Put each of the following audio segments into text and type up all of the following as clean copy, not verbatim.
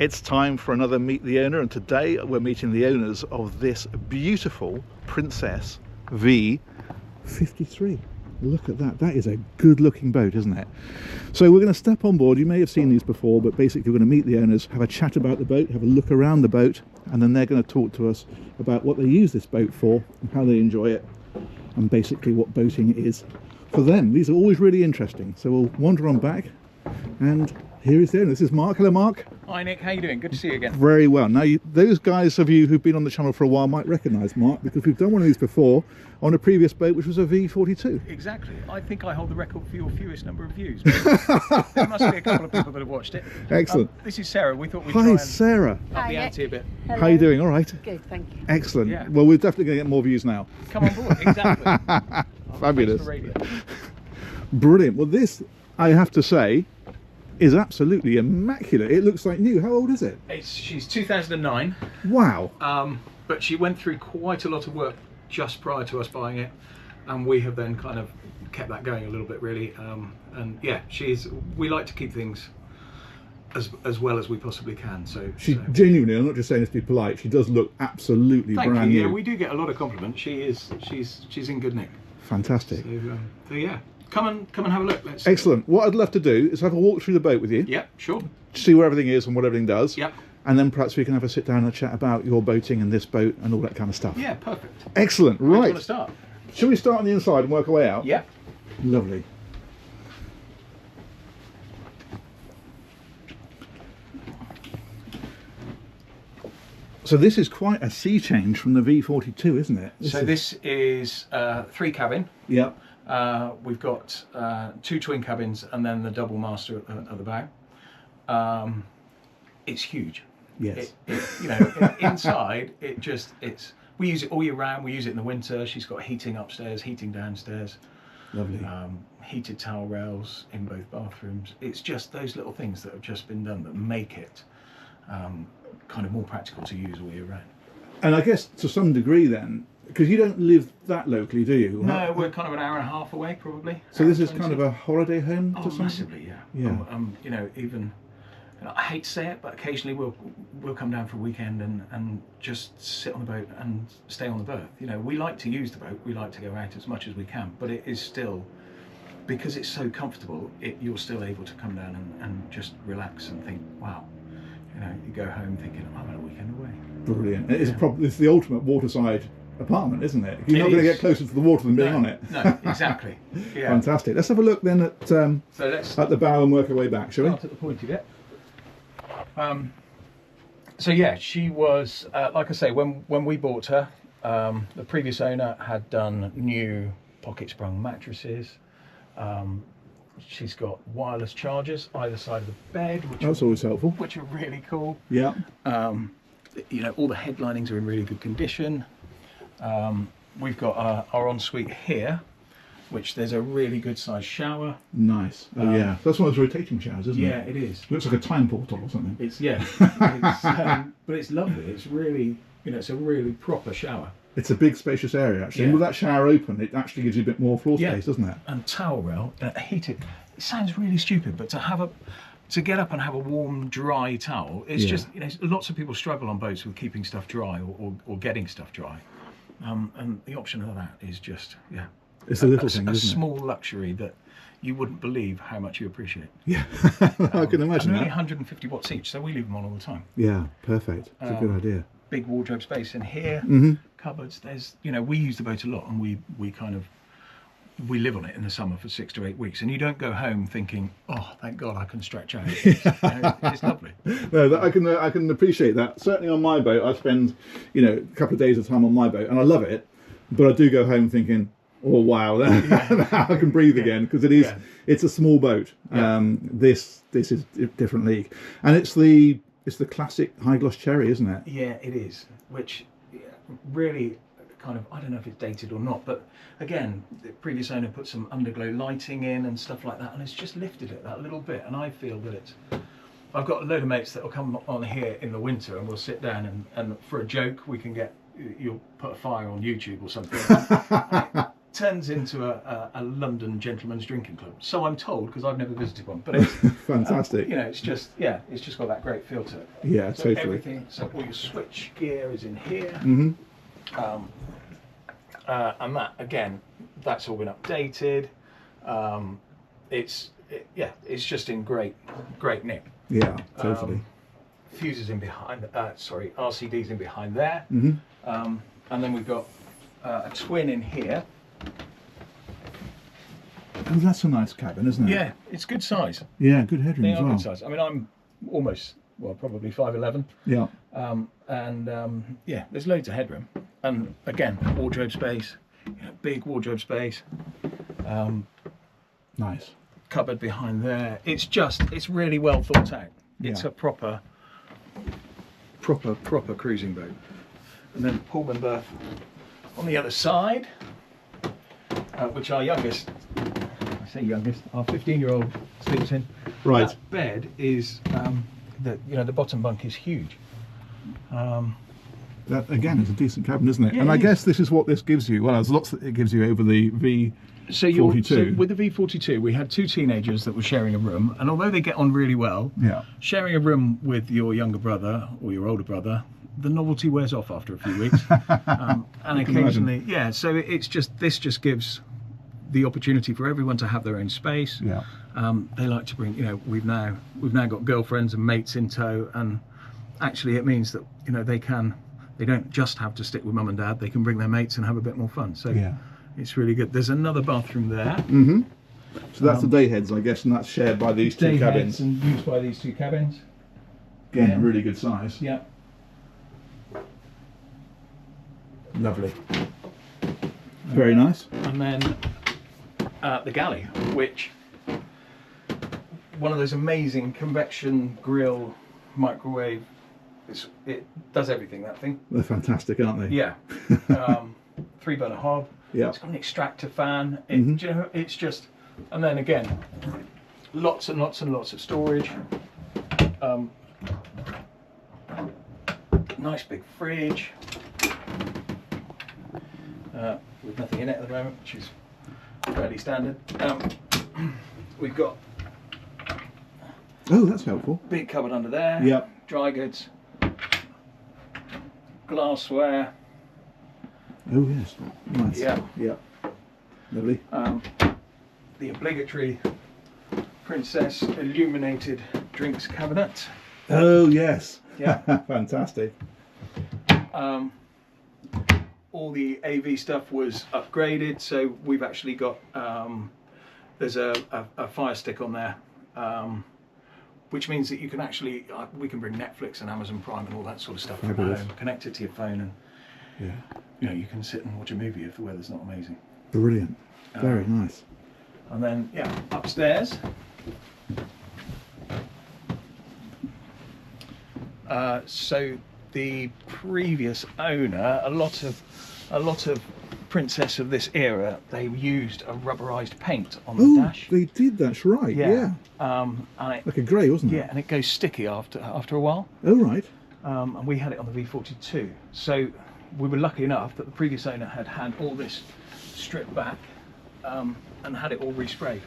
It's time for another Meet the Owner, and today we're meeting the owners of this beautiful Princess V53. Look at that. That is a good looking boat, isn't it? So we're going to step on board. You may have seen these before, but basically we're going to meet the owners, have a chat about the boat, have a look around the boat, and then they're going to talk to us about what they use this boat for and how they enjoy it, and basically what boating is for them. These are always really interesting. So we'll wander on back, and here is the owner. This is Mark. Hello, Mark. Hi, Nick. How you doing? Good to see you again. Very well. Now, those guys of you who've been on the channel for a while might recognise Mark, because we've done one of these before on a previous boat, which was a V42. Exactly. I think I hold the record for your fewest number of views. There must be a couple of people that have watched it. Excellent. This is Sarah. We thought we'd Hi, try and Sarah. up the ante a bit. How are you doing? All right. Good, thank you. Excellent. Yeah. Well, we're definitely going to get more views now. Come on board. Exactly. Fabulous. For radio. Brilliant. Well, this, I have to say, is absolutely immaculate. It looks like new. How old is it? She's 2009. Wow. But she went through quite a lot of work just prior to us buying it, and we have then kind of kept that going a little bit, really. And yeah, we like to keep things as well as we possibly can. So Genuinely, I'm not just saying this to be polite, she does look absolutely thank brand you. new. Yeah, we do get a lot of compliments. She's in good nick. Fantastic. So yeah, come and have a look. Excellent. What I'd love to do is have a walk through the boat with you. Yeah, sure. See where everything is and what everything does. Yep. And then perhaps we can have a sit down and a chat about your boating and this boat and all that kind of stuff. Yeah, perfect. Excellent. Where do you Right. want to start? Shall we start on the inside and work our way out? Yeah. Lovely. So this is quite a sea change from the V42, isn't it? This is 3 cabin. Yep. We've got 2 twin cabins and then the double master at the bow. It's huge. Yes. Inside we use it all year round. We use it in the winter. She's got heating upstairs, heating downstairs. Lovely. Heated towel rails in both bathrooms. It's just those little things that have just been done that make it kind of more practical to use all year round. And I guess to some degree then, because you don't live that locally, do you? No, we're kind of an hour and a half away, probably. So this is kind of a holiday home to some? Massively, yeah. Yeah. Even I hate to say it, but occasionally we'll come down for a weekend and just sit on the boat and stay on the berth. We like to use the boat. We like to go out as much as we can, but it is still, because it's so comfortable, you're still able to come down and just relax and think, wow. You go home thinking, I'm on a weekend away. Brilliant. It's the ultimate waterside apartment, isn't it? You're not going to get closer to the water than being on it. No, exactly. Yeah. Fantastic. Let's have a look then at the bow and work our way back, shall we? Start at the pointy bit. So yeah, she was, like I say, when we bought her, the previous owner had done new pocket sprung mattresses. She's got wireless chargers either side of the bed, That's always helpful. which are really cool. Yeah. All the headlinings are in really good condition. We've got our ensuite here, which there's a really good sized shower. Nice. Oh yeah. That's one of those rotating showers, isn't it? Yeah, it is. Looks like a time portal or something. But it's lovely. It's really, it's a really proper shower. It's a big spacious area actually. Yeah. And with that shower open, it actually gives you a bit more floor space, doesn't it? And towel rail, heated. It sounds really stupid, but to get up and have a warm, dry towel, it's just, lots of people struggle on boats with keeping stuff dry or getting stuff dry. And the option of that is just, It's a little thing, a isn't small luxury that you wouldn't believe how much you appreciate. Yeah, I can imagine and only that. 150 watts each, so we leave them on all the time. Yeah, perfect. It's a good idea. Big wardrobe space in here, cupboards. There's, we use the boat a lot, and we live on it in the summer for 6 to 8 weeks, and you don't go home thinking, oh, thank God I can stretch out. It's lovely. No, I can appreciate that. Certainly on my boat, I spend a couple of days of time on my boat, and I love it. But I do go home thinking, oh wow, now I can breathe again, because it's a small boat. Yeah. This is a different league, and it's the classic high gloss cherry, isn't it? Yeah, it is. Which really kind of, I don't know if it's dated or not, but again, the previous owner put some underglow lighting in and stuff like that, and it's just lifted it that little bit. And I feel that I've got a load of mates that will come on here in the winter, and we'll sit down and for a joke we can get, you'll put a fire on YouTube or something. turns into a London gentleman's drinking club. So I'm told, because I've never visited one. But it's fantastic. you know, it's just it's just got that great feel to it. Yeah, so totally. Everything. So all your switch gear is in here. Mm-hmm. And that again, that's all been updated. It's just in great nick. Yeah, totally. Fuses in behind. Sorry, RCDs in behind there. Mm-hmm. And then we've got a twin in here. Oh, that's a nice cabin, isn't it? Yeah, it's good size. Yeah, good headroom They as are well. good size. I mean, I'm almost, well, probably 5'11". Yeah. Yeah, there's loads of headroom. And again, wardrobe space, big wardrobe space. Nice. Cupboard behind there. It's really well thought out. It's Yeah. a proper cruising boat. And then Pullman berth on the other side, which our youngest, I say youngest, our 15-year-old sleeps in. Right. That bed is, the bottom bunk is huge. That again is a decent cabin, isn't it? Yeah, and I it is. guess this is what this gives you. Well, there's lots that it gives you over the V42. So with the V42, we had two teenagers that were sharing a room, and although they get on really well, Yeah. sharing a room with your younger brother or your older brother, the novelty wears off after a few weeks. And occasionally, so this just gives the opportunity for everyone to have their own space. Yeah. They like to bring, we've now got girlfriends and mates in tow, and actually it means that they don't just have to stick with mum and dad. They can bring their mates and have a bit more fun. So Yeah. it's really good. There's another bathroom there. Mm-hmm. So that's the day heads, I guess, and that's shared by these two Day cabins. heads and used by these two cabins. Again, Yeah. really good size. Yeah. Lovely. Very nice. And then the galley, which one of those amazing convection grill microwave. It does everything, that thing. They're fantastic, aren't they? Yeah. 3-burner hob. Yeah. It's got an extractor fan. Mhm. Do you know, it's just, and then again, lots and lots and lots of storage. Nice big fridge. With nothing in it at the moment, which is fairly standard. We've got Oh, that's helpful. big cupboard under there. Yep. Dry goods. Glassware. Oh, yes. Nice. Yeah. Yeah. Lovely. The obligatory Princess illuminated drinks cabinet. Oh, yes. Yeah. Fantastic. All the AV stuff was upgraded, so we've actually got there's a Fire Stick on there, which means that you can actually we can bring Netflix and Amazon Prime and all that sort of stuff from Fabulous. home, connect it to your phone, and Yeah. you can sit and watch a movie if the weather's not amazing. Brilliant. Very nice. And then upstairs. So the previous owner, a lot of Princess of this era, they used a rubberized paint on the Oh, dash. they did. That's right. Yeah. And it, Like a grey, wasn't it? and it goes sticky after a while. Oh, right. And we had it on the V42. So we were lucky enough that the previous owner had all this stripped back and had it all resprayed.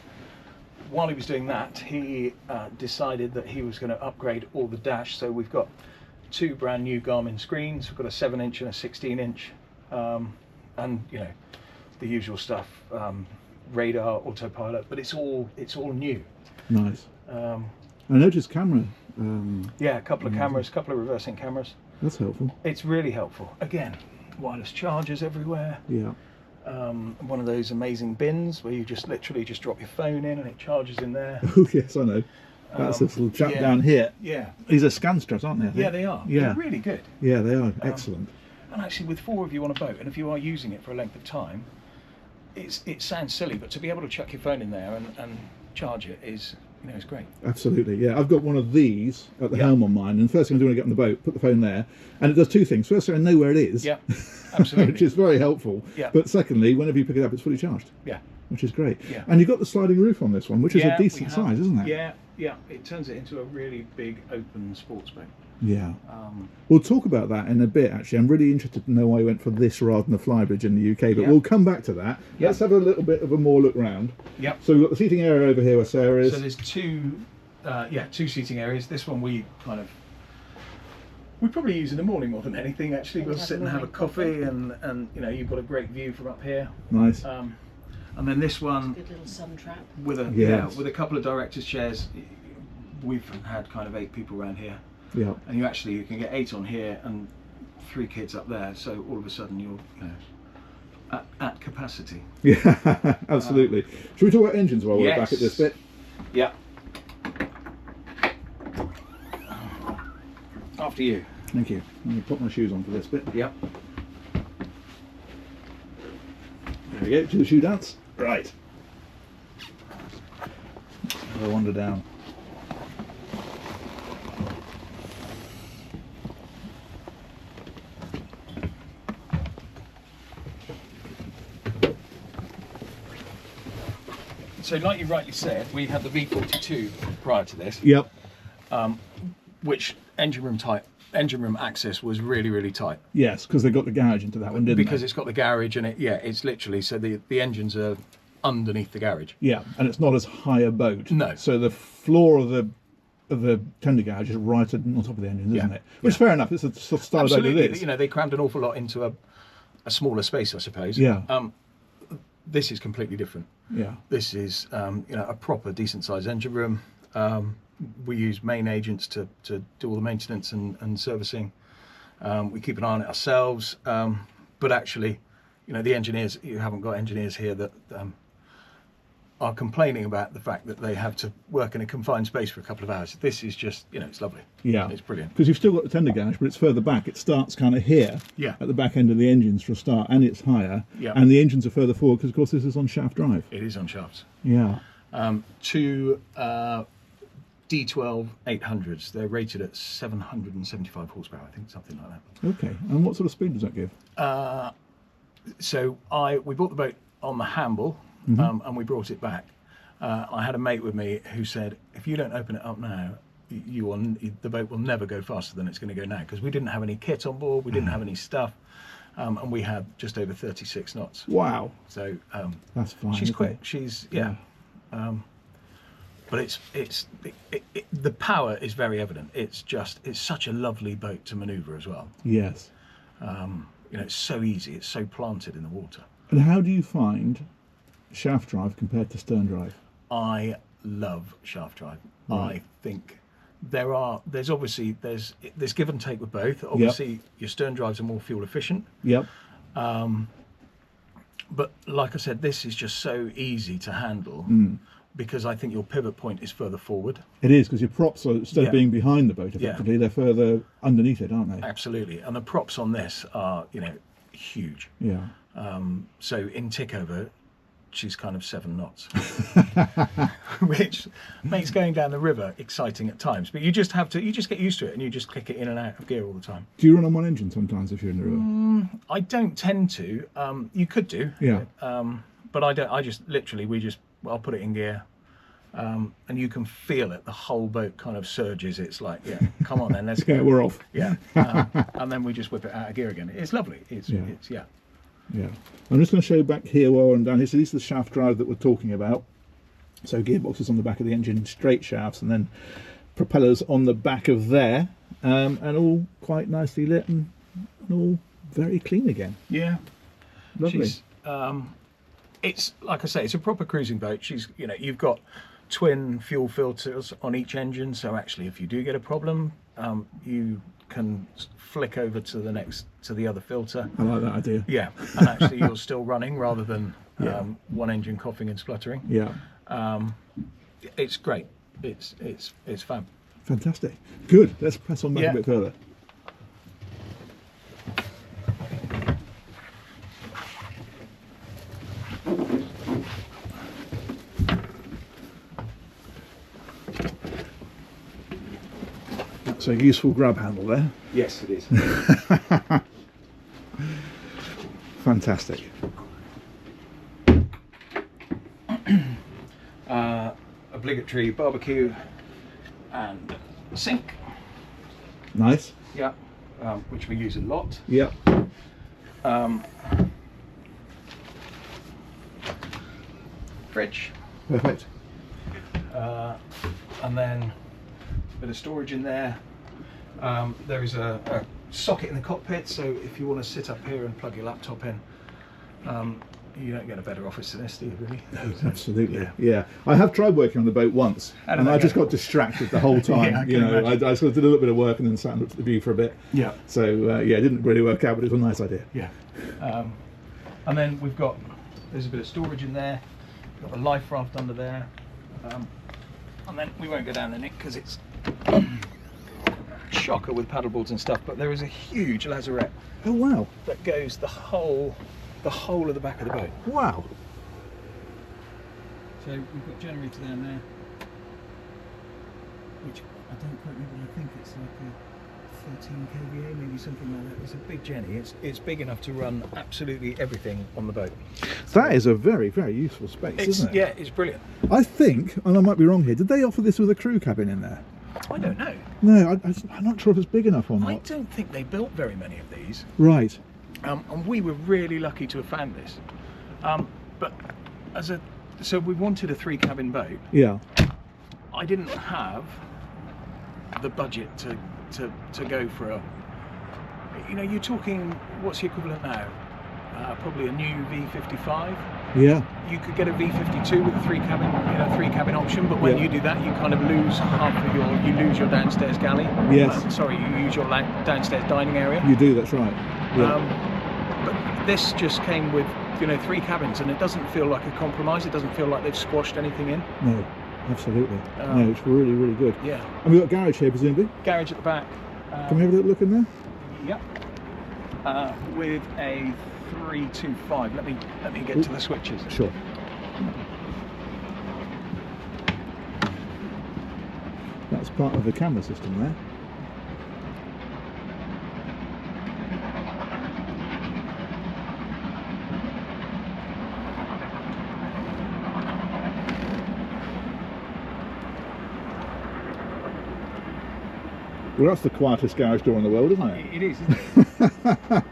While he was doing that, he decided that he was going to upgrade all the dash. So we've got two brand new Garmin screens. We've got a 7-inch and a 16-inch, and the usual stuff, radar, autopilot. But it's all new. Nice. I noticed camera. Yeah, a couple of cameras, a couple of reversing cameras. That's helpful. It's really helpful. Again, wireless chargers everywhere. Yeah. One of those amazing bins where you just literally drop your phone in and it charges in there. Oh, yes, I know. That's this little chap down here. Yeah. These are scan straps, aren't they? I think? Yeah, they are. Yeah. They're really good. Yeah, they are. Excellent. And actually, with 4 of you on a boat, and if you are using it for a length of time, it sounds silly, but to be able to chuck your phone in there and charge it is, it's great. Absolutely, yeah. I've got one of these at the helm on mine, and the first thing I do when I get on the boat, put the phone there, and it does two things. Firstly, I know where it is, Yeah, absolutely. which is very helpful. Yeah. But secondly, whenever you pick it up, it's fully charged, Yeah. which is great. Yeah. And you've got the sliding roof on this one, which is Yeah, a decent we have. size, isn't it? Yeah, Yeah, it turns it into a really big open sports boat. Yeah. We'll talk about that in a bit, actually. I'm really interested to know why you went for this rather than the flybridge in the UK, but Yeah. we'll come back to that. Yeah. Let's have a little bit of a more look round. Yep. So we've got the seating area over here where Sarah is. So there's two seating areas. This one we probably use in the morning more than anything, actually. We'll sit and have a coffee and you know, you've got a great view from up here. Nice. And then this one, Good little sun trap. with a Yes. with a couple of directors' chairs. We've had kind of 8 people around here. Yeah. And you can get 8 on here and 3 kids up there. So all of a sudden you're, you know, at capacity. Yeah, absolutely. Should we talk about engines while we're Yes. back at this bit? Yeah. After you. Thank you. Let me put my shoes on for this bit. Yep. There we go, to the shoe dance. Right. Have a wander down. So like you rightly said, we had the V52 prior to this, Yep. which engine room access was really, really tight. Yes, because they got the garage into that one, didn't Because they? it's got the garage and it's literally, so the engines are underneath the garage. Yeah, and it's not as high a boat. No. So the floor of the tender garage is right on top of the engine, isn't Yeah. it? Which is fair enough. It's a sort of style of boat it Absolutely, is. you know, they crammed an awful lot into a smaller space, I suppose. Yeah. This is completely different. Yeah. This is, you know, a proper decent sized engine room. We use main agents to do all the maintenance and servicing. We keep an eye on it ourselves, but actually, you know, the engineers, you haven't got engineers here that are complaining about the fact that they have to work in a confined space for a couple of hours. This is just, you know, it's lovely. Yeah. It's brilliant. Because you've still got the tender garage, but it's further back. It starts kind of here. Yeah. At the back end of the engines for a start, and it's higher. Yeah. And the engines are further forward because, of course, this is on shaft drive. It is on shafts. Yeah. 2 D12 800s. They're rated at 775 horsepower, I think, something like that. Okay. And what sort of speed does that give? So we bought the boat on the Hamble, and we brought it back. I had a mate with me who said, if you don't open it up now, the boat will never go faster than it's going to go now, because we didn't have any kit on board, we didn't have any stuff, and we had just over 36 knots. Wow. So That's fine. she's isn't quick. it? She's but the power is very evident. It's such a lovely boat to manoeuvre as well. Yes. You know, it's so easy. It's so planted in the water. And how do you find shaft drive compared to stern drive? I love shaft drive. Right. I think there's obviously give and take with both. Obviously, your stern drives are more fuel efficient. Yep. But like I said, this is just so easy to handle because I think your pivot point is further forward. It is, because your props are, instead of Yeah. being behind the boat, effectively, they're further underneath it, aren't they? Absolutely. And the props on this are, you know, huge. Yeah. So in tickover, she's kind of 7 knots, which makes going down the river exciting at times. But you just get used to it, and you just click it in and out of gear all the time. Do you run on one engine sometimes if you're in the river? I don't tend to. You could do. Yeah. But I don't. I just literally I'll put it in gear, and you can feel it. The whole boat kind of surges. It's like, yeah, come on then, let's Yeah, go. we're off. Yeah. And then we just whip it out of gear again. It's lovely. It's Yeah. yeah. Yeah. I'm just going to show you back here while I'm down here. So this is the shaft drive that we're talking about. So gearboxes on the back of the engine, straight shafts, and then propellers on the back of there, and all quite nicely lit and all very clean again. Yeah. Lovely. She's, it's like I say, it's a proper cruising boat. You've got twin fuel filters on each engine, so actually if you do get a problem, you can flick over to the other filter. I like that idea. Yeah, and actually you're still running rather than Yeah. one engine coughing and spluttering. Yeah. It's great. It's fab. Fantastic. Good. Let's press on back Yeah. a bit further. That's a useful grab handle there. Yes, it is. Fantastic. Obligatory barbecue and sink. Nice. Yeah, which we use a lot. Yeah. Fridge. Perfect. And then a bit of storage in there. There is a socket in the cockpit, so if you want to sit up here and plug your laptop in, you don't get a better office than this, do you, really? No, absolutely. Yeah. I have tried working on the boat once, and I just got distracted the whole time. Yeah, you know, I sort of did a little bit of work and then sat and looked at the view for a bit. Yeah. So yeah, it didn't really work out, but it was a nice idea. Yeah. And then there's a bit of storage in there. We've got a life raft under there. And then we won't go down the Nick because it's shocker with paddleboards and stuff, but there is a huge lazarette. Oh wow. That goes the whole of the back of the boat. Wow. So we've got generator down there, which I don't quite remember, I think it's like a 13 kVA, maybe something like that. It's a big Jenny. It's big enough to run absolutely everything on the boat. That is a very, very useful space, isn't it? Yeah, it's brilliant. I think, and I might be wrong here, did they offer this with a crew cabin in there? I don't know. No, I'm not sure if it's big enough or not. I don't think they built very many of these. Right. And we were really lucky to have found this. But so we wanted a 3-cabin boat. Yeah. I didn't have the budget to go for a, you know, you're talking, what's the equivalent now? Probably a new V55. Yeah. You could get a V52 with a 3-cabin option, but when you do that, you kind of lose you lose your downstairs galley. Yes. Sorry, you use your downstairs dining area. You do, that's right. Yeah. But this just came with, 3 cabins, and it doesn't feel like a compromise. It doesn't feel like they've squashed anything in. No, absolutely. No, it's really, really good. Yeah. And we've got a garage here, presumably. Garage at the back. Can we have a little look in there? Yep. With a 325. Let me get to the switches. Sure. That's part of the camera system there. Well, that's the quietest garage door in the world, isn't it? It is, isn't it?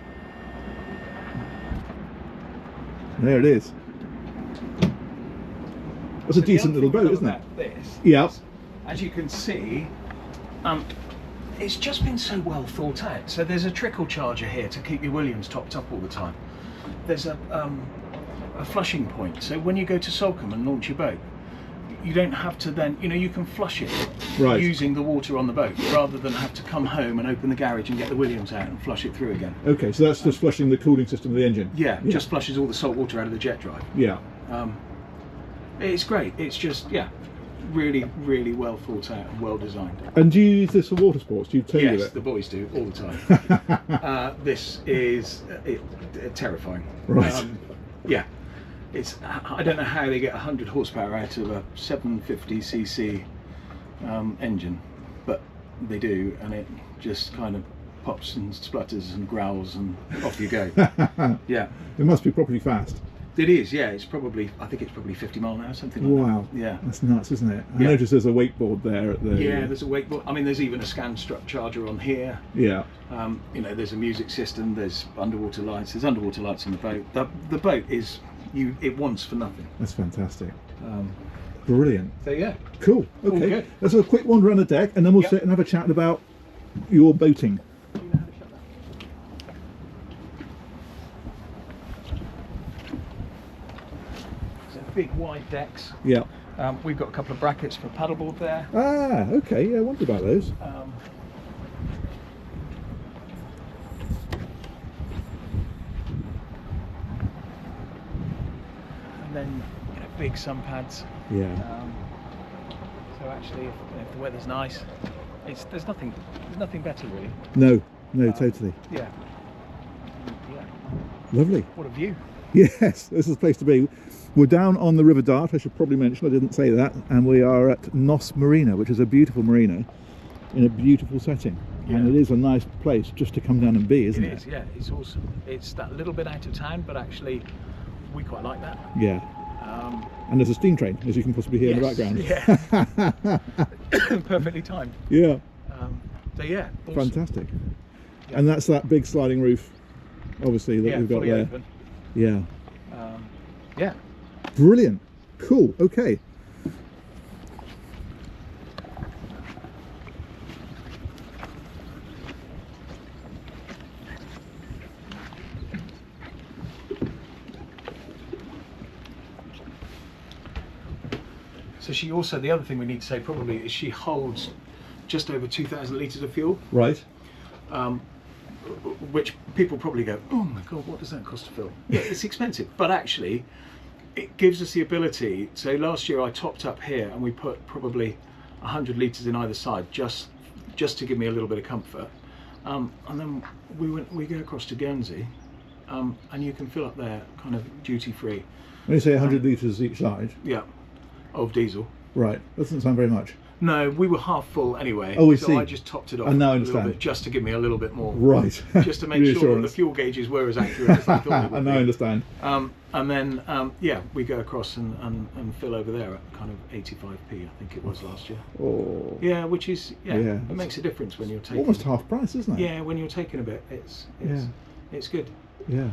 There it is. That's a decent little boat, isn't it? This, Yeah. as you can see, it's just been so well thought out. So there's a trickle charger here to keep your Williams topped up all the time. There's a flushing point, so when you go to Salcombe and launch your boat, you don't have to then, you can flush it using the water on the boat, rather than have to come home and open the garage and get the Williams out and flush it through again. Okay, so that's just flushing the cooling system of the engine? Yeah, just flushes all the salt water out of the jet drive. Yeah. It's great. It's just, really, really well thought out and well designed. And do you use this for water sports? Do you tow with Yes, it? the boys do all the time. This is terrifying. Right. Yeah. I don't know how they get 100 horsepower out of a 750cc engine, but they do, and it just kind of pops and splutters and growls and off you go. Yeah. It must be properly fast. It is, yeah. I think it's probably 50 mile an hour, something like that. Wow. Yeah. That's nuts, isn't it? I noticed there's a wakeboard there at the... Yeah, there's a wakeboard. I mean, there's even a scan strut charger on here. Yeah. There's a music system, there's underwater lights. There's underwater lights on the boat. The boat is... it wants for nothing. That's fantastic. Brilliant. So yeah. Cool. Okay. good. Let's have a quick wander around the deck, and then we'll sit and have a chat about your boating. Do you know how to shut that? So big wide decks. Yeah. We've got a couple of brackets for paddleboard there. Ah, okay. Yeah, I wondered about those. And then big sun pads. Yeah. So actually, if the weather's nice, there's nothing better really. No, totally. Yeah. Lovely. What a view. Yes, this is the place to be. We're down on the River Dart, I should probably mention, I didn't say that, and we are at Nos Marina, which is a beautiful marina in a beautiful setting. Yeah. And it is a nice place just to come down and be, isn't it? It is, yeah. It's awesome. It's that little bit out of town, but actually we quite like that. Yeah. And there's a steam train, as you can possibly hear in the background. Yeah. Perfectly timed. Yeah. So yeah, awesome. Fantastic. Yeah. And that's that big sliding roof, obviously, that we've got fully there. open. Yeah. Yeah. Brilliant. Cool. Okay. So she also, the other thing we need to say probably is she holds just over 2,000 litres of fuel. Right. Which people probably go, oh my God, what does that cost to fill? Yeah, it's expensive, but actually it gives us the ability. So last year I topped up here and we put probably 100 litres in either side just to give me a little bit of comfort. And then we go across to Guernsey and you can fill up there kind of duty free. When you say 100 litres each side? Yeah. Of diesel. Right, that doesn't sound very much. No, we were half full anyway. Oh, we so see. I just topped it off I now a understand. little bit just to give me a little bit more. Right. Just to make sure that the fuel gauges were as accurate as I thought they would I now understand. And then, yeah, we go across and fill over there at kind of 85p, I think it was last year. Oh. Yeah, which is, Yeah, it makes a difference when you're taking... Almost half price, isn't it? Yeah, when you're taking a bit, it's good. Yeah.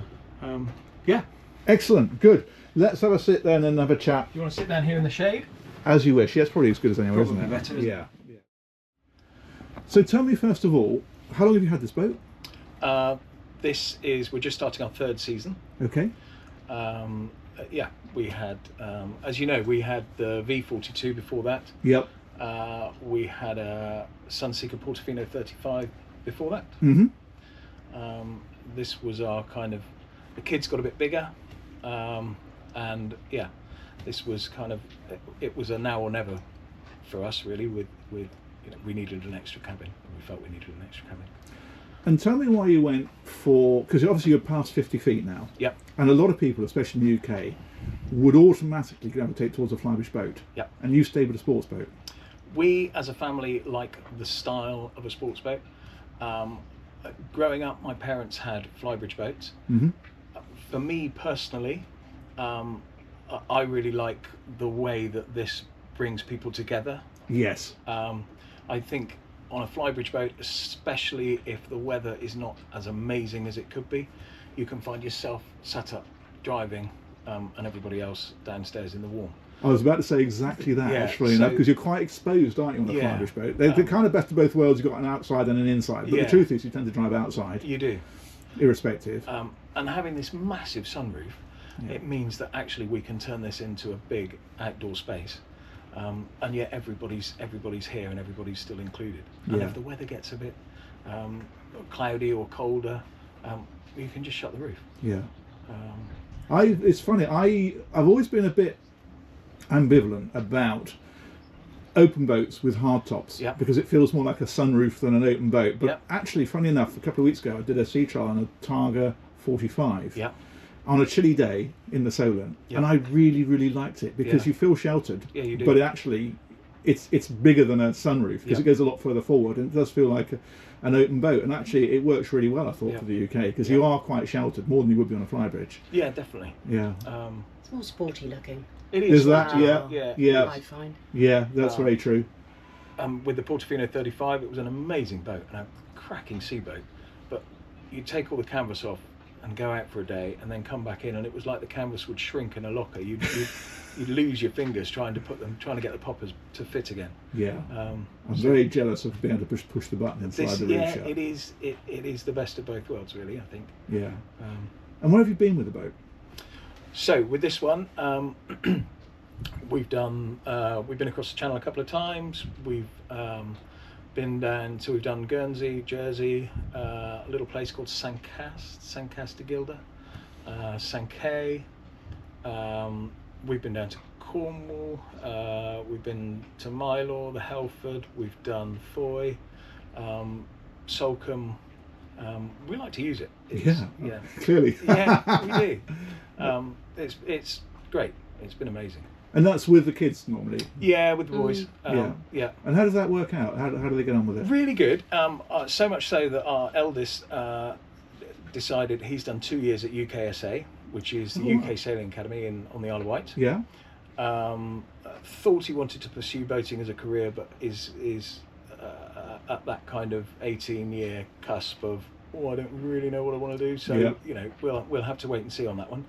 Yeah. Excellent, good. Let's have a sit then and have a chat. You want to sit down here in the shade? As you wish. Yeah, it's probably as good as anywhere, Probably isn't it? better, isn't it? Yeah. So tell me first of all, how long have you had this boat? We're just starting our third season. Okay. Yeah, we had, as you know, we had the V53 before that. Yep. We had a Sunseeker Portofino 35 before that. Mm-hmm. This was our kind of, the kids got a bit bigger, and yeah, this was kind of, it was a now or never for us really. With you know, we needed an extra cabin. We felt we needed an extra cabin. And tell me why you went for, because obviously you're past 50 feet now. Yep. And a lot of people, especially in the UK, would automatically gravitate towards a flybridge boat. Yep. And you stayed with a sports boat. We, as a family, like the style of a sports boat. Growing up, my parents had flybridge boats. Mm-hmm. For me personally, I really like the way that this brings people together. Yes. I think on a flybridge boat, especially if the weather is not as amazing as it could be, you can find yourself sat up driving and everybody else downstairs in the warm. I was about to say exactly that, Yeah, actually, so- because you're quite exposed, aren't you, on a Yeah. flybridge boat? They're the kind of best of both worlds. You've got an outside and an inside, but Yeah. the truth is you tend to drive outside, You do. irrespective. And having this massive sunroof, it means that actually we can turn this into a big outdoor space. And yet everybody's here and everybody's still included. And Yeah. if the weather gets a bit cloudy or colder, you can just shut the roof. Yeah. It's funny, I've always been a bit ambivalent about open boats with hard tops, Yep. because it feels more like a sunroof than an open boat. But Yep. actually, funny enough, a couple of weeks ago I did a sea trial on a Targa 45 Yeah. on a chilly day in the Solent, Yep. and I really liked it because Yeah. you feel sheltered. Yeah, you do. But actually, it's bigger than a sunroof because Yep. it goes a lot further forward, and it does feel like an open boat. And actually, it works really well, I thought, Yep. for the UK, because Yep. you are quite sheltered, more than you would be on a flybridge. Yeah, definitely. Yeah. It's more sporty looking. It Is that? Wow. Yeah. I find. Yeah, that's very true. With the Portofino 35, it was an amazing boat and a cracking sea boat. But you take all the canvas off and go out for a day and then come back in, and it was like the canvas would shrink in a locker. You'd lose your fingers trying to get the poppers to fit again. Yeah. I'm very jealous of being able to push the button and slide the roof shut. It is the best of both worlds, really, I think. Yeah. And where have you been with the boat? So with this one, we've been across the channel a couple of times. We've been down, so we've done Guernsey, Jersey, a little place called Sancast de Gilda, Sankey. We've been down to Cornwall. We've been to Mylor, the Helford. We've done Foy, Salcombe. We like to use it. Yeah. Clearly. Yeah, we do. It's great. It's been amazing. And that's with the kids normally. Yeah, with the boys. Yeah. And how does that work out? How do they get on with it? Really good. So much so that our eldest decided, he's done 2 years at UKSA, which is the Oh, wow. UK Sailing Academy on the Isle of Wight. Yeah. Thought he wanted to pursue boating as a career, but is at that kind of 18-year cusp of, I don't really know what I want to do. So Yeah. we'll have to wait and see on that one.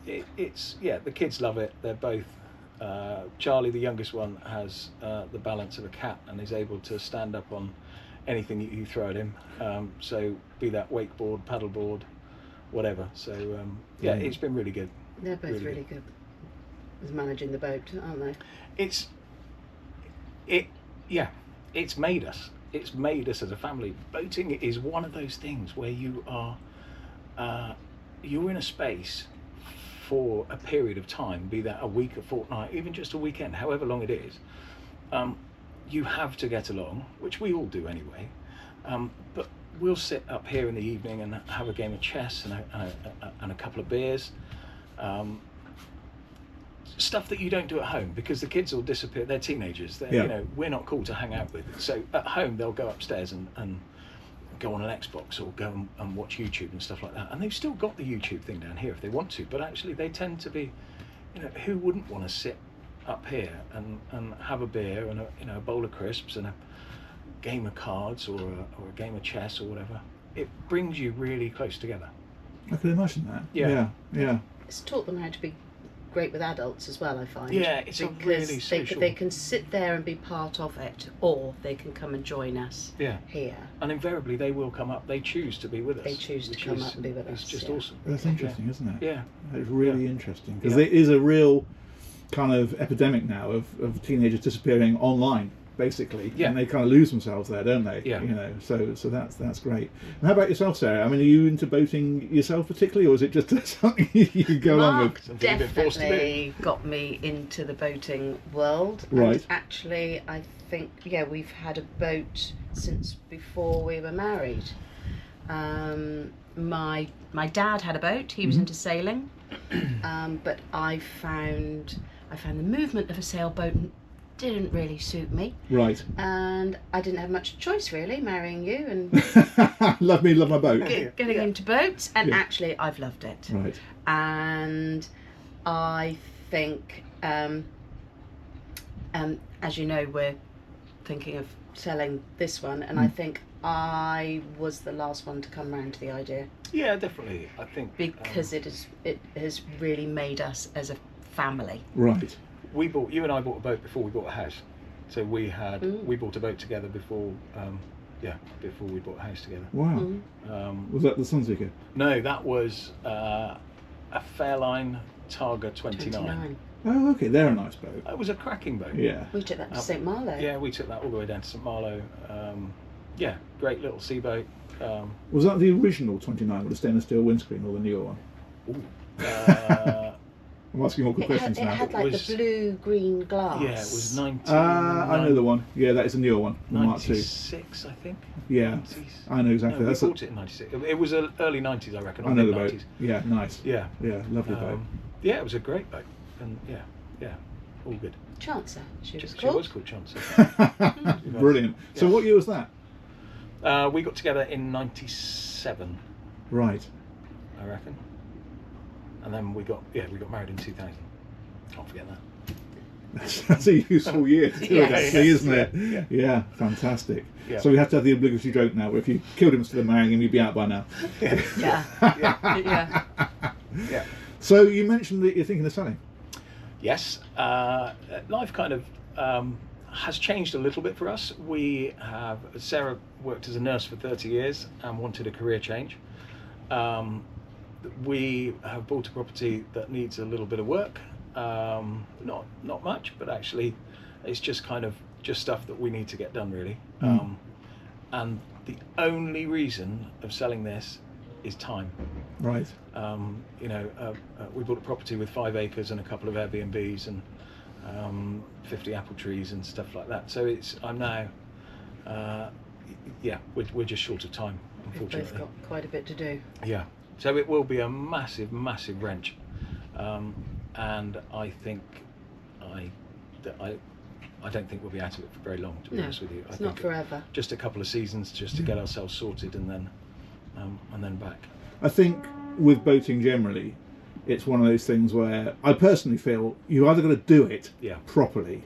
It's the kids love it. They're both. Charlie, the youngest one, has the balance of a cat and is able to stand up on anything you throw at him. So be that wakeboard, paddleboard, whatever. So it's been really good. They're both really good as managing the boat, aren't they? It's made us. It's made us as a family. Boating is one of those things where you are you're in a space for a period of time, be that a week, a fortnight, even just a weekend, however long it is. You have to get along, which we all do anyway. But we'll sit up here in the evening and have a game of chess and a couple of beers. Stuff that you don't do at home because the kids will disappear. They're teenagers. We're not cool to hang out with. So at home they'll go upstairs and go on an Xbox or go and watch YouTube and stuff like that. And they've still got the YouTube thing down here if they want to. But actually they tend to be, who wouldn't want to sit up here and have a beer and a bowl of crisps and a game of cards or a game of chess or whatever. It brings you really close together. I can imagine that. Yeah. It's taught them how to be great with adults as well, I find. Yeah, it's a really social. They can sit there and be part of it, or they can come and join us here. And invariably they will come up. They choose to be with us. They choose to come up and be with us. It's just awesome. That's interesting, isn't it? Yeah. It's really interesting because there is a real kind of epidemic now of teenagers disappearing online, basically, and they kind of lose themselves there, don't they? Yeah. So that's great. And how about yourself, Sarah? I mean, are you into boating yourself particularly, or is it just something you go along with? Mark definitely got me into the boating world. Right. And actually, I think we've had a boat since before we were married. My dad had a boat. He was into sailing, but I found the movement of a sailboat didn't really suit me. Right. And I didn't have much choice really, marrying you and love my boat. getting into boats, and actually I've loved it. Right. And I think, as you know, we're thinking of selling this one, and I think I was the last one to come round to the idea. Yeah, definitely. I think because it has really made us as a family. Right. You and I bought a boat before we bought a house, so we bought a boat together before we bought a house together. Wow. Was that the Sunseeker? No, that was a Fairline Targa 29. Oh, okay, they're a nice boat. It was a cracking boat. Yeah. We took that to St Malo. Yeah, we took that all the way down to St Malo. Great little sea boat. Was that the original 29 with the stainless steel windscreen, or the newer one? Ooh. I'm asking awkward questions now. It had like the blue-green glass. Yeah, it was 90. I know the one. Yeah, that is a newer one. 96, I think. Yeah, 90s. I know exactly. No, we bought it in 96. It was early 90s, I reckon. I know the mid-90s. boat. Yeah, nice. Yeah. Yeah, lovely boat. Yeah, it was a great boat. And all good. Chancer, she was She called. was called Chancer. Brilliant. So what year was that? We got together in 97. Right. I reckon. And then we got married in 2000. Can't forget that. That's a useful year to do it, actually, isn't it? Yeah. Yeah, fantastic. Yeah. So we have to have the obligatory joke now, where if you killed him instead of marrying him, you'd be out by now. Yeah. So you mentioned that you're thinking of selling. Yes. Life kind of has changed a little bit for us. Sarah worked as a nurse for 30 years and wanted a career change. We have bought a property that needs a little bit of work, not much, but actually it's just stuff that we need to get done really. And the only reason of selling this is time. Right. We bought a property with 5 acres and a couple of Airbnbs and 50 apple trees and stuff like that. So I'm now, we're just short of time, unfortunately. We've both got quite a bit to do. Yeah. So it will be a massive, massive wrench, and I think I don't think we'll be out of it for very long. To be honest with you, it's not forever. Just a couple of seasons, just to get ourselves sorted, and then back. I think with boating generally, it's one of those things where I personally feel you either got to do it Yeah. properly,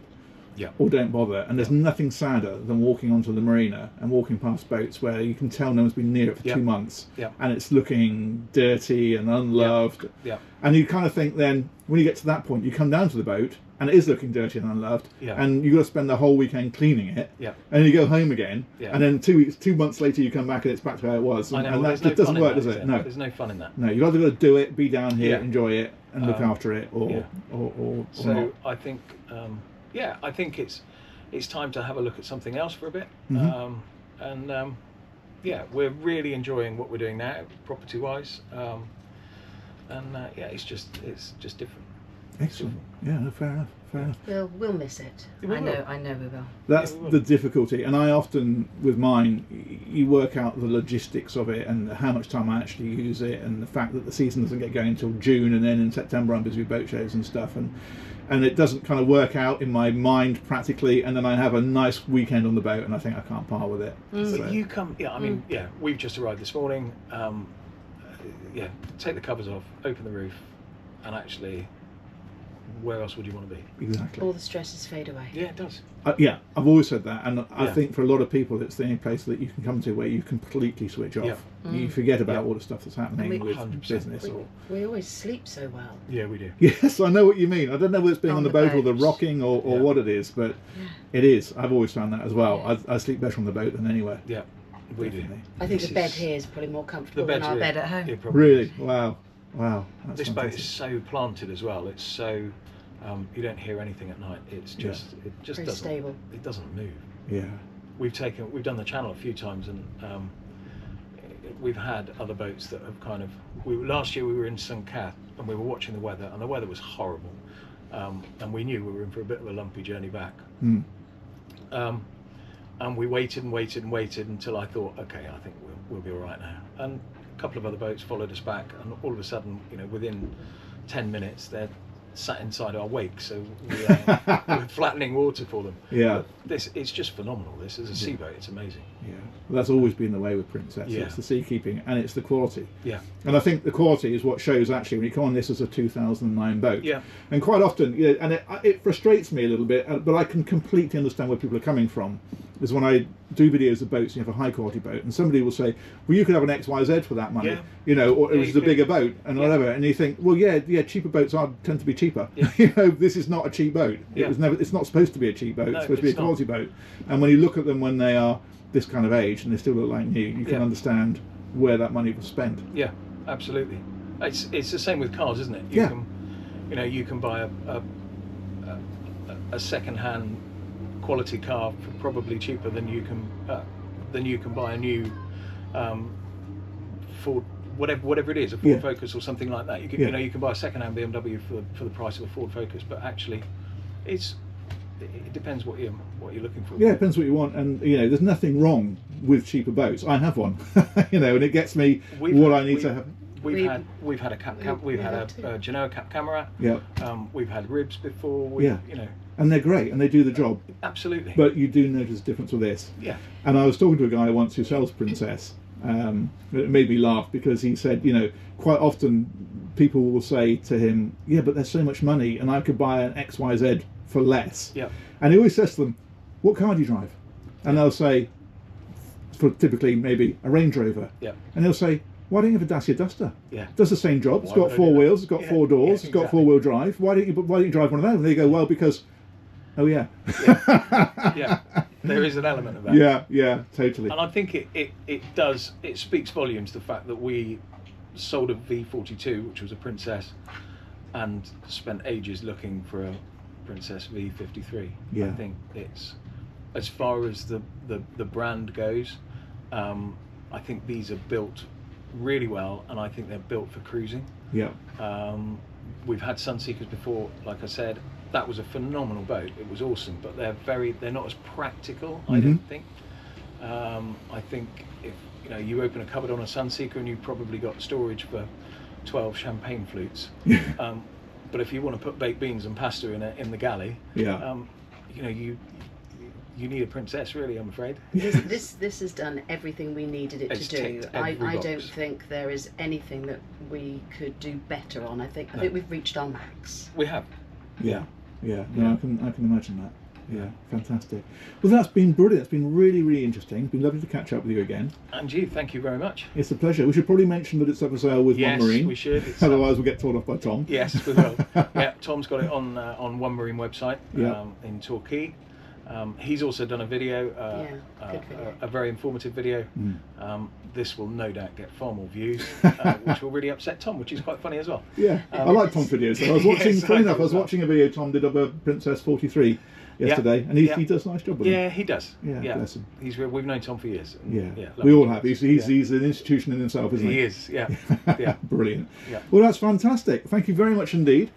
Yeah. or don't bother. And there's nothing sadder than walking onto the marina and walking past boats where you can tell no one's been near it for Yeah. 2 months, Yeah. and it's looking dirty and unloved. Yeah. And you kind of think then, when you get to that point, you come down to the boat and it is looking dirty and unloved, Yeah. and you've got to spend the whole weekend cleaning it, Yeah. and then you go home again, Yeah. and then 2 months later you come back and it's back to how it was. I And, know. and Well, that there's no just doesn't fun in work, that, does is it? there? No. There's no fun in that. No, you've either got to do it, be down here, Yeah. enjoy it, and look after it, or, yeah. or So not. I think, I think it's time to have a look at something else for a bit. Mhm. We're really enjoying what we're doing now, property-wise, it's just different. Excellent. Yeah, no, fair enough. Fair enough. We'll miss it. We will. I know we will. That's Yeah, we will. the difficulty, and I often, with mine, you work out the logistics of it and how much time I actually use it, and the fact that the season doesn't get going until June, and then in September I'm busy with boat shows and stuff, and it doesn't kind of work out in my mind practically, and then I have a nice weekend on the boat, and I think I can't part with it. But So, you come, we've just arrived this morning. Take the covers off, open the roof, and actually, where else would you want to be? exactly. All the stresses fade away. Yeah, it does. Yeah, I've always said that, and I Yeah. think for a lot of people, it's the only place that you can come to where you completely switch off. Yeah. You forget about Yeah. all the stuff that's happening We- with 100%. business. Or We always sleep so well. Yeah, we do. yes, I know what you mean. I don't know whether it's being on the boat or the boats. rocking or Yeah. what it is, but Yeah. it is. I've always found that as well. Yeah. I sleep better on the boat than anywhere. Yeah, we do. Definitely. I think This the bed is- here is probably more The comfortable than bed's our really- bed at home. it probably Really? is. Wow. That's This boat is fantastic. so planted as well. It's so you don't hear anything at night. It's just it just Very doesn't stable. it doesn't move. Yeah. We've done the channel a few times, and we've had other boats that have kind of. Last year we were in St. Cath and we were watching the weather, and the weather was horrible, and we knew we were in for a bit of a lumpy journey back. Mm. And we waited and waited and waited until I thought, okay, I think we'll be all right now. And a couple of other boats followed us back, and all of a sudden, within 10 minutes, they're sat inside our wake, so we're flattening water for them. Yeah. But it's just phenomenal. This is a sea boat. It's amazing. Yeah. Well, that's always been the way with Princess. Yeah. It's the sea keeping and it's the quality. Yeah. And I think the quality is what shows actually when you come on this as a 2009 boat. Yeah. And quite often, and it frustrates me a little bit, but I can completely understand where people are coming from. Is when I do videos of boats and you have a high quality boat, and somebody will say, well, you could have an XYZ for that money, Yeah. or it Yeah, was you a bigger could. boat and Yeah. whatever, and you think, well, yeah, cheaper boats tend to be cheaper. Yeah. This is not a cheap boat. Yeah. It's not supposed to be a cheap boat. No, It's supposed to be a it's not. quality boat. And when you look at them when they are this kind of age and they still look like new, you can Yeah. understand where that money was spent. Yeah, absolutely. It's the same with cars, isn't it? Yeah. You can buy a second-hand quality car for probably cheaper than you can buy a new Ford, whatever it is, a Ford Yeah. Focus or something like that. You can Yeah. you can buy a second-hand BMW for the price of a Ford Focus, but actually, it depends what you're looking for. Yeah, it depends what you want, and there's nothing wrong with cheaper boats. I have one, and it gets me I need to have. We've had a Genoa Cap Camera. Yeah, We've had ribs before. and they're great, and they do the job. Absolutely. But you do notice a difference with this. Yeah. And I was talking to a guy once who sells Princess. It made me laugh because he said, quite often people will say to him, yeah, but there's so much money and I could buy an XYZ for less. Yeah. And he always says to them, what car do you drive? And they'll say, for typically maybe a Range Rover. Yeah. And he'll say, why don't you have a Dacia Duster? Yeah. Does the same job. It's Why got would I four do that? wheels, it's got Yeah, four doors, yeah, it's got exactly. four-wheel drive. Why don't you drive one of those? And they go, well, because, oh yeah. Yeah. There is an element of that. Yeah, totally. And I think it speaks volumes, the fact that we sold a V42, which was a Princess, and spent ages looking for a Princess V53. Yeah. I think it's, as far as the brand goes, I think these are built really well, and I think they're built for cruising. Yeah. We've had Sunseekers before, like I said. That was a phenomenal boat. It was awesome, but they're not as practical, I don't think. I think if you open a cupboard on a Sunseeker and you've probably got storage for 12 champagne flutes. But if you want to put baked beans and pasta in the Galley, Yeah. you need a princess, really, I'm afraid. This has done everything we needed it It's to do. ticked I every don't box. think there is anything that we could do better on. I think we've reached our max. We have. Yeah, yeah. No, I can imagine that. Yeah, fantastic. Well, that's been brilliant. It's been really, really interesting. It's been lovely to catch up with you again. And you, thank you very much. It's a pleasure. We should probably mention that it's up for sale with Yes, One Marine. we should. It's, Otherwise, we'll get told off by Tom. Yes, we will. Yeah, Tom's got it on One Marine website Yeah. in Torquay. He's also done a video, good video. a very informative video. This will no doubt get far more views, which will really upset Tom, which is quite funny as well. Yeah, I like Tom's videos. So I was watching. Yes, funny enough, I was well. watching a video Tom did of a Princess 43 yesterday, and he does a nice job with Yeah, it. he does. Yeah, bless him. We've known Tom for years. And, Yeah, lovely we all guy. have. He's an institution in himself, isn't he? He is. Yeah, yeah. Brilliant. Yeah. Well, that's fantastic. Thank you very much indeed.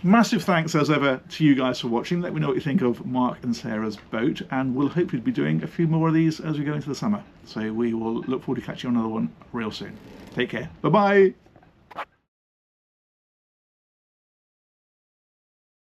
Massive thanks as ever to you guys for watching. Let me know what you think of Mark and Sarah's boat, and we'll hopefully be doing a few more of these as we go into the summer. So we will look forward to catching you on another one real soon. Take care. Bye bye.